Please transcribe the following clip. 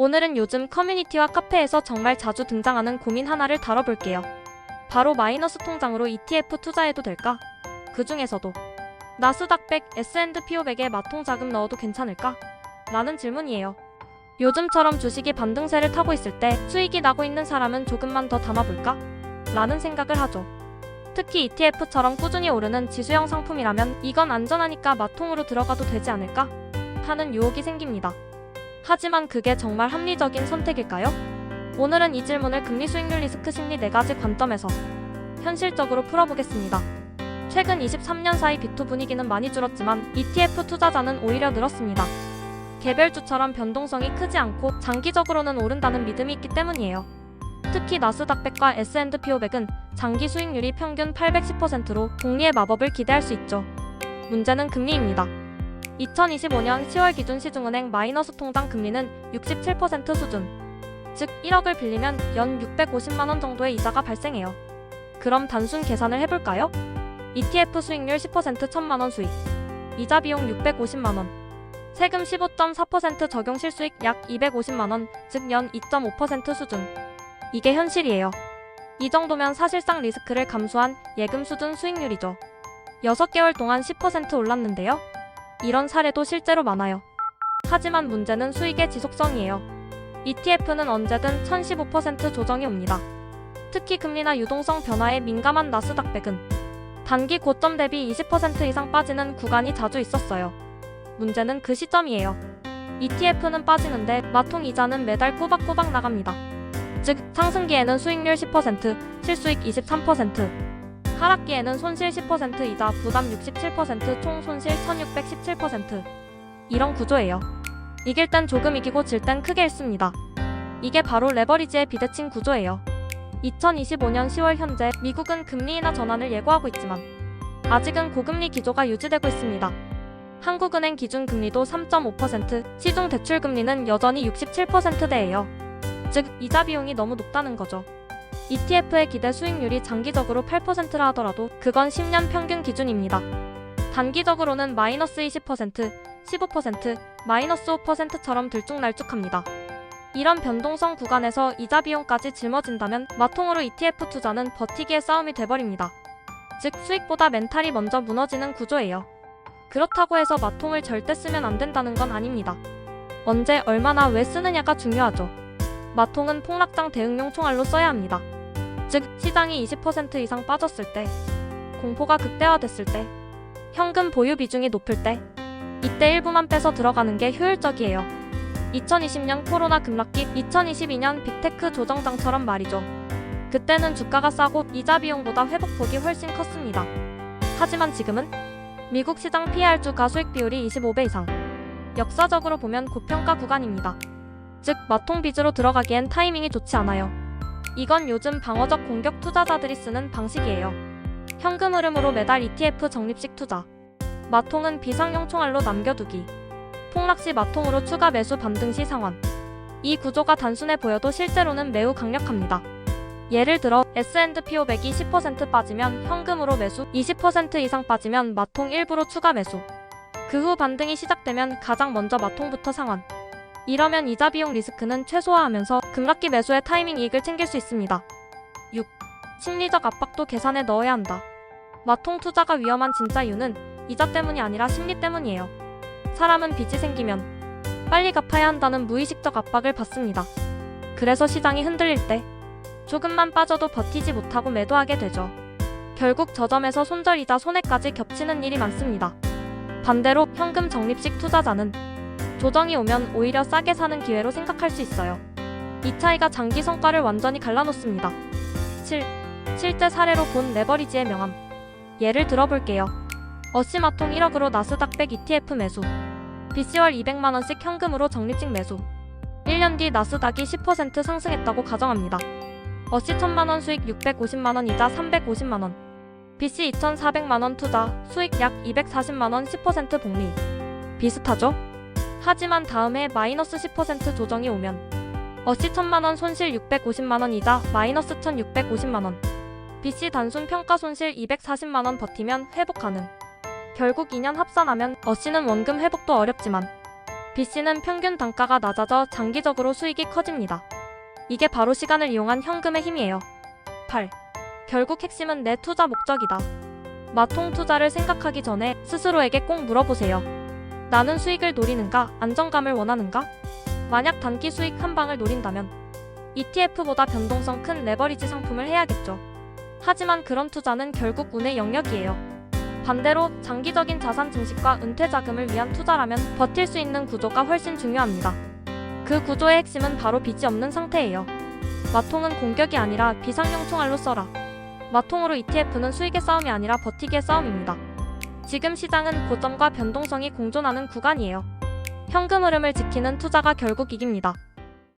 오늘은 요즘 커뮤니티와 카페에서 정말 자주 등장하는 고민 하나를 다뤄볼게요. 바로 마이너스 통장으로 ETF 투자해도 될까? 그 중에서도 나스닥 100, S&P 500에 마통 자금 넣어도 괜찮을까? 라는 질문이에요. 요즘처럼 주식이 반등세를 타고 있을 때 수익이 나고 있는 사람은 조금만 더 담아볼까? 라는 생각을 하죠. 특히 ETF처럼 꾸준히 오르는 지수형 상품이라면 이건 안전하니까 마통으로 들어가도 되지 않을까? 하는 유혹이 생깁니다. 하지만 그게 정말 합리적인 선택일까요? 오늘은 이 질문을 금리 수익률 리스크 심리 4가지 관점에서 현실적으로 풀어보겠습니다. 최근 23년 사이 비투 분위기는 많이 줄었지만 ETF 투자자는 오히려 늘었습니다. 개별주처럼 변동성이 크지 않고 장기적으로는 오른다는 믿음이 있기 때문이에요. 특히 나스닥 100과 S&P 500은 장기 수익률이 평균 810%로 복리의 마법을 기대할 수 있죠. 문제는 금리입니다. 2025년 10월 기준 시중은행 마이너스 통장 금리는 67% 수준, 즉 1억을 빌리면 연 650만원 정도의 이자가 발생해요. 그럼 단순 계산을 해볼까요? ETF 수익률 10% 1000만원 수익, 이자 비용 650만원, 세금 15.4% 적용 실수익 약 250만원, 즉 연 2.5% 수준. 이게 현실이에요. 이 정도면 사실상 리스크를 감수한 예금 수준 수익률이죠. 6개월 동안 10% 올랐는데요. 이런 사례도 실제로 많아요. 하지만 문제는 수익의 지속성이에요. ETF는 언제든 1015% 조정이 옵니다. 특히 금리나 유동성 변화에 민감한 나스닥 100은 단기 고점 대비 20% 이상 빠지는 구간이 자주 있었어요. 문제는 그 시점이에요. ETF는 빠지는데 마통 이자는 매달 꼬박꼬박 나갑니다. 즉 상승기에는 수익률 10%, 실수익 23%, 하락기에는 손실 10% 이자 부담 67%, 총 손실 1617%. 이런 구조예요. 이길 땐 조금 이기고 질 땐 크게 잃습니다. 이게 바로 레버리지의 비대칭 구조예요. 2025년 10월 현재 미국은 금리 인하 전환을 예고하고 있지만 아직은 고금리 기조가 유지되고 있습니다. 한국은행 기준금리도 3.5%, 시중 대출금리는 여전히 67%대예요. 즉 이자 비용이 너무 높다는 거죠. ETF의 기대 수익률이 장기적으로 8%라 하더라도 그건 10년 평균 기준입니다. 단기적으로는 마이너스 20%, 15%, 마이너스 5%처럼 들쭉날쭉합니다. 이런 변동성 구간에서 이자 비용까지 짊어진다면 마통으로 ETF 투자는 버티기의 싸움이 돼버립니다. 즉 수익보다 멘탈이 먼저 무너지는 구조예요. 그렇다고 해서 마통을 절대 쓰면 안 된다는 건 아닙니다. 언제, 얼마나, 왜 쓰느냐가 중요하죠. 마통은 폭락장 대응용 총알로 써야 합니다. 즉 시장이 20% 이상 빠졌을 때, 공포가 극대화됐을 때, 현금 보유 비중이 높을 때, 이때 일부만 빼서 들어가는 게 효율적이에요. 2020년 코로나 급락기, 2022년 빅테크 조정장처럼 말이죠. 그때는 주가가 싸고 이자 비용보다 회복폭이 훨씬 컸습니다. 하지만 지금은 미국 시장 PER 주가 수익 비율이 25배 이상, 역사적으로 보면 고평가 구간입니다. 즉 마통 빚으로 들어가기엔 타이밍이 좋지 않아요. 이건 요즘 방어적 공격 투자자들이 쓰는 방식이에요. 현금 흐름으로 매달 ETF 적립식 투자, 마통은 비상용 총알로 남겨두기, 폭락시 마통으로 추가 매수 반등 시 상환. 이 구조가 단순해 보여도 실제로는 매우 강력합니다. 예를 들어 S&P 500이 10% 빠지면 현금으로 매수, 20% 이상 빠지면 마통 일부로 추가 매수, 그 후 반등이 시작되면 가장 먼저 마통부터 상환. 이러면 이자 비용 리스크는 최소화하면서 급락기 매수의 타이밍 이익을 챙길 수 있습니다. 6. 심리적 압박도 계산에 넣어야 한다. 마통 투자가 위험한 진짜 이유는 이자 때문이 아니라 심리 때문이에요. 사람은 빚이 생기면 빨리 갚아야 한다는 무의식적 압박을 받습니다. 그래서 시장이 흔들릴 때 조금만 빠져도 버티지 못하고 매도하게 되죠. 결국 저점에서 손절이자 손해까지 겹치는 일이 많습니다. 반대로 현금 적립식 투자자는 조정이 오면 오히려 싸게 사는 기회로 생각할 수 있어요. 이 차이가 장기 성과를 완전히 갈라놓습니다. 7. 실제 사례로 본 레버리지의 명암. 예를 들어볼게요. 어시마통 1억으로 나스닥 100 ETF 매수, BC월 200만원씩 현금으로 적립식 매수. 1년 뒤 나스닥이 10% 상승했다고 가정합니다. 어시 1000만원 수익 650만원 이자 350만원, BC 2400만원 투자, 수익 약 240만원 10% 복리. 비슷하죠? 하지만 다음해 마이너스 10% 조정이 오면 어시 1000만원 손실 650만원 이자 마이너스 1650만원, BC 단순 평가 손실 240만원 버티면 회복 가능. 결국 2년 합산하면 어시는 원금 회복도 어렵지만 BC는 평균 단가가 낮아져 장기적으로 수익이 커집니다. 이게 바로 시간을 이용한 현금의 힘이에요. 8. 결국 핵심은 내 투자 목적이다. 마통 투자를 생각하기 전에 스스로에게 꼭 물어보세요. 나는 수익을 노리는가, 안정감을 원하는가? 만약 단기 수익 한 방을 노린다면 ETF보다 변동성 큰 레버리지 상품을 해야겠죠. 하지만 그런 투자는 결국 운의 영역이에요. 반대로 장기적인 자산 증식과 은퇴 자금을 위한 투자라면 버틸 수 있는 구조가 훨씬 중요합니다. 그 구조의 핵심은 바로 빚이 없는 상태예요. 마통은 공격이 아니라 비상용 총알로 써라. 마통으로 ETF는 수익의 싸움이 아니라 버티기의 싸움입니다. 지금 시장은 고점과 변동성이 공존하는 구간이에요. 현금 흐름을 지키는 투자가 결국 이깁니다.